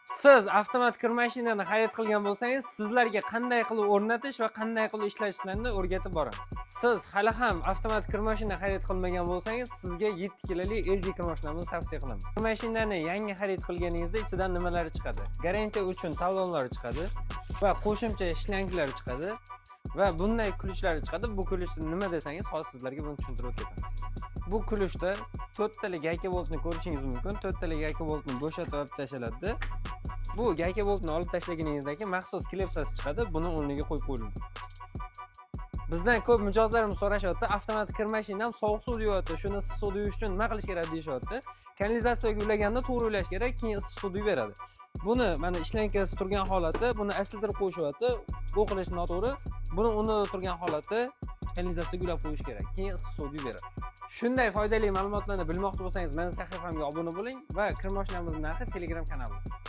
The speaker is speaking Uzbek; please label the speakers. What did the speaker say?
Speaker 1: Siz avtomat kir mashinani xarid qilgan bo'lsangiz, sizlarga qanday qilib o'rnatish va qanday qilib ishlatishlarni o'rgatib boramiz. Siz hali ham avtomat kir mashina xarid qilmagan bo'lsangiz, sizga 7 kiloli LG kir mashinamizni tavsiya qilamiz. Kir mashinani yangi xarid qilganingizda ichidan nimalar chiqadi? Garantiya uchun talonlar chiqadi va qo'shimcha shlanklar chiqadi va bunday kulchlar chiqadi. Bu kulchni nima desangiz, hozir sizlarga buni tushuntirib o'tamiz. Bu kulchda 4 tali gayka boltni ko'rishingiz mumkin. 4 tali gayka boltni bo'shatib olib tashlanadi. Bu gayka boltni olib tashlaganingizdagi maxsus klipsasi chiqadi. Buni o'rniga qo'yib qo'yiladi. Bizdan ko'p mijozlarimiz so'rashyapti, avtomatik kir mashinam sovuq suv yuvadi. Shuni issiq suvda yuvish uchun nima qilish kerak deyishyapti. Kanalizatsiyaga ulaganda to'g'ri ulash kerak, keyin issiq suvda yuveradi. Buni mana ishlankasi turgan holati, buni asiltirib qo'yishyapti. Bu qilish noto'g'ri. Buni uni turgan holati kanalizatsiyaga ulab qo'yish kerak, keyin issiq suvda yuveradi. Shunday foydali ma'lumotlarni bilmoqchi bo'lsangiz, meni sahifamga obuna bo'ling va kir mashinamizning narxi Telegram kanalida.